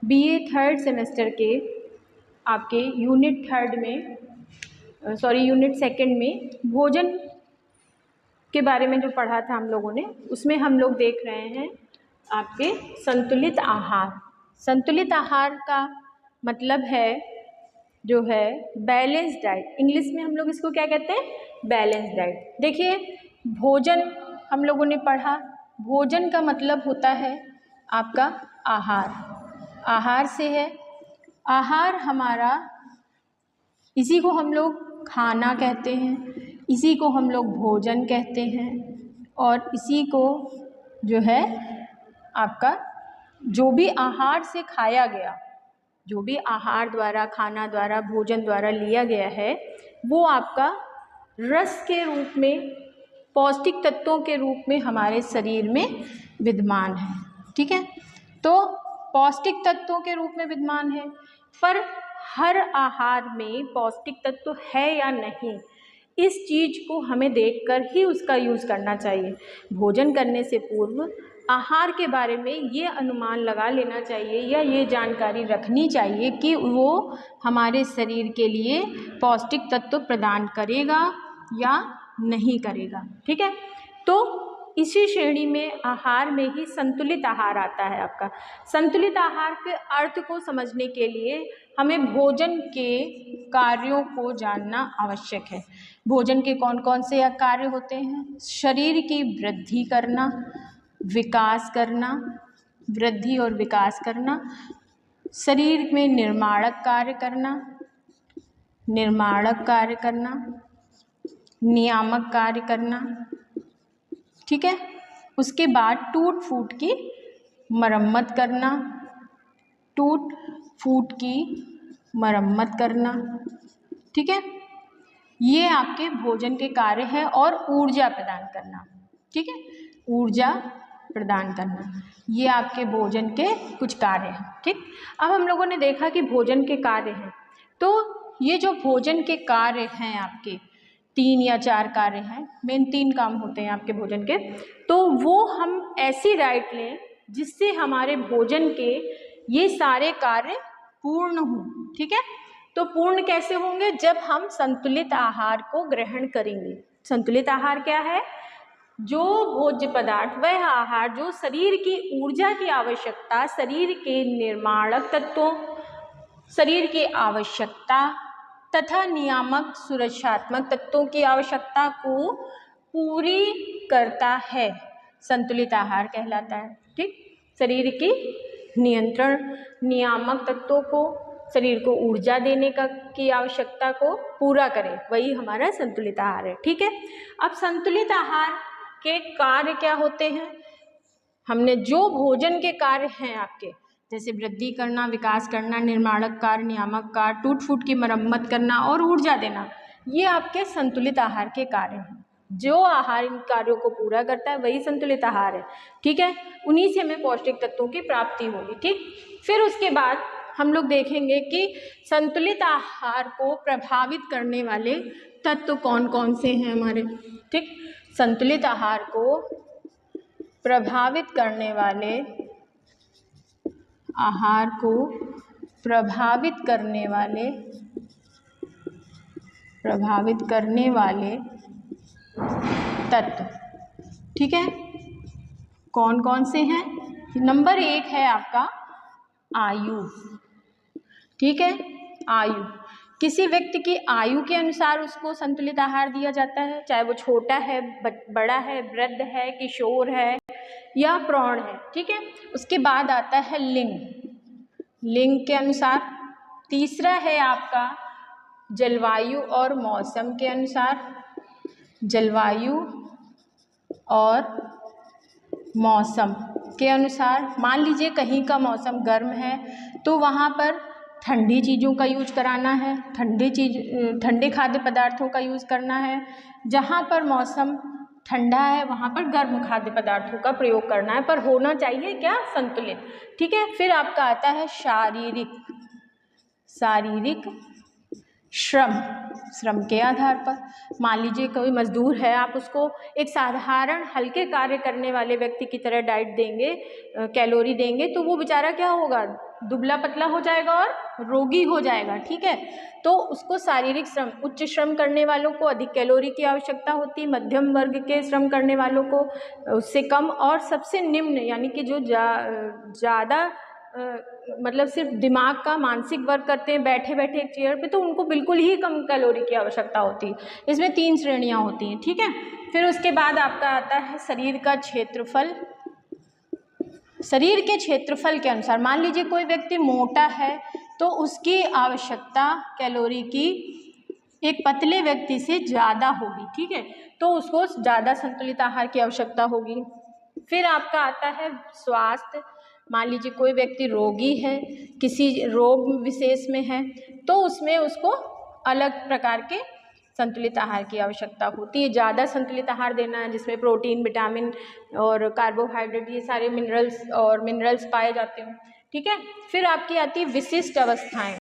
BA third semester के आपके unit second में भोजन के बारे में जो पढ़ा था हम लोगों ने, उसमें हम लोग देख रहे हैं आपके संतुलित आहार। संतुलित आहार का मतलब है जो है बैलेंस डाइट। इंग्लिश में हम लोग इसको क्या कहते हैं? Balance diet. देखिए, भोजन हम लोगों ने पढ़ा, भोजन का मतलब होता है आपका आहार। आहार से है, आहार हमारा, इसी को हम लोग खाना कहते हैं, इसी को हम लोग भोजन कहते हैं, और इसी को जो है आपका जो भी आहार से खाया गया, जो भी आहार द्वारा, खाना द्वारा, भोजन द्वारा लिया गया है, वो आपका रस के रूप में, पौष्टिक तत्वों के रूप में हमारे शरीर में विद्यमान है। ठीक है, तो पौष्टिक तत्वों के रूप में विद्यमान है, पर हर आहार में पौष्टिक तत्व है या नहीं, इस चीज़ को हमें देखकर ही उसका यूज़ करना चाहिए। भोजन करने से पूर्व आहार के बारे में ये अनुमान लगा लेना चाहिए या ये जानकारी रखनी चाहिए कि वो हमारे शरीर के लिए पौष्टिक तत्व प्रदान करेगा या नहीं करेगा। ठीक है, तो इसी श्रेणी में आहार में ही संतुलित आहार आता है आपका। संतुलित आहार के अर्थ को समझने के लिए हमें भोजन के कार्यों को जानना आवश्यक है। भोजन के कौन कौन से कार्य होते हैं? शरीर की वृद्धि करना, विकास करना, वृद्धि और विकास करना, शरीर में निर्माणक कार्य करना, नियामक कार्य करना। ठीक है, उसके बाद टूट फूट की मरम्मत करना। ठीक है, ये आपके भोजन के कार्य हैं। और ऊर्जा प्रदान करना। ठीक है, ऊर्जा प्रदान करना, ये आपके भोजन के कुछ कार्य हैं। ठीक, अब हम लोगों ने देखा कि भोजन के कार्य हैं, तो ये जो भोजन के कार्य हैं आपके 3 या 4 कार्य हैं, मेन 3 काम होते हैं आपके भोजन के, तो वो हम ऐसी डाइट लें जिससे हमारे भोजन के ये सारे कार्य पूर्ण हों। ठीक है, तो पूर्ण कैसे होंगे? जब हम संतुलित आहार को ग्रहण करेंगे। संतुलित आहार क्या है? जो भोज्य पदार्थ, वह आहार जो शरीर की ऊर्जा की आवश्यकता, शरीर के निर्माणक तत्वों, शरीर की आवश्यकता तथा नियामक सुरक्षात्मक तत्वों की आवश्यकता को पूरी करता है, संतुलित आहार कहलाता है। ठीक, शरीर की नियामक तत्वों को, शरीर को ऊर्जा देने की आवश्यकता को पूरा करे, वही हमारा संतुलित आहार है। ठीक है, अब संतुलित आहार के कार्य क्या होते हैं? हमने जो भोजन के कार्य हैं आपके, जैसे वृद्धि करना, विकास करना, निर्माणक कार्य, नियामक कार्य, टूट फूट की मरम्मत करना और ऊर्जा देना, ये आपके संतुलित आहार के कार्य हैं। जो आहार इन कार्यों को पूरा करता है वही संतुलित आहार है। ठीक है, उन्हीं से हमें पौष्टिक तत्वों की प्राप्ति होगी। ठीक, फिर उसके बाद हम लोग देखेंगे कि संतुलित आहार को प्रभावित करने वाले तत्व कौन कौन से हैं हमारे। ठीक, संतुलित आहार को प्रभावित करने वाले तत्व, ठीक है, कौन कौन से हैं? नंबर 1 है आपका आयु। ठीक है, आयु, किसी व्यक्ति की आयु के अनुसार उसको संतुलित आहार दिया जाता है, चाहे वो छोटा है, बड़ा है, वृद्ध है, किशोर है या प्रौढ़ है। ठीक है, उसके बाद आता है लिंग के अनुसार। तीसरा है आपका जलवायु और मौसम के अनुसार, जलवायु और मौसम के अनुसार। मान लीजिए कहीं का मौसम गर्म है तो वहाँ पर ठंडी चीज़ों का यूज कराना है, ठंडे खाद्य पदार्थों का यूज़ करना है। जहाँ पर मौसम ठंडा है वहाँ पर गर्म खाद्य पदार्थों का प्रयोग करना है, पर होना चाहिए क्या? संतुलित। ठीक है, फिर आपका आता है शारीरिक श्रम के आधार पर। मान लीजिए कोई मजदूर है, आप उसको एक साधारण हल्के कार्य करने वाले व्यक्ति की तरह डाइट देंगे, कैलोरी देंगे, तो वो बेचारा क्या होगा? दुबला पतला हो जाएगा और रोगी हो जाएगा, ठीक है। तो उसको शारीरिक श्रम, उच्च श्रम करने वालों को अधिक कैलोरी की आवश्यकता होती है, मध्यम वर्ग के श्रम करने वालों को उससे कम, और सबसे निम्न यानी कि जो ज़्यादा मतलब सिर्फ दिमाग का मानसिक वर्क करते हैं बैठे बैठे एक चेयर पे, तो उनको बिल्कुल ही कम कैलोरी की आवश्यकता होती है। इसमें 3 श्रेणियाँ होती हैं, ठीक है। फिर उसके बाद आपका आता है शरीर का क्षेत्रफल। शरीर के क्षेत्रफल के अनुसार मान लीजिए कोई व्यक्ति मोटा है तो उसकी आवश्यकता कैलोरी की एक पतले व्यक्ति से ज़्यादा होगी, ठीक है, तो उसको ज़्यादा संतुलित आहार की आवश्यकता होगी। फिर आपका आता है स्वास्थ्य। मान लीजिए कोई व्यक्ति रोगी है, किसी रोग विशेष में है, तो उसमें उसको अलग प्रकार के संतुलित आहार की आवश्यकता होती है। ज़्यादा संतुलित आहार देना है जिसमें प्रोटीन, विटामिन और कार्बोहाइड्रेट ये सारे मिनरल्स पाए जाते हैं, ठीक है। फिर आपकी आती है विशिष्ट अवस्थाएं।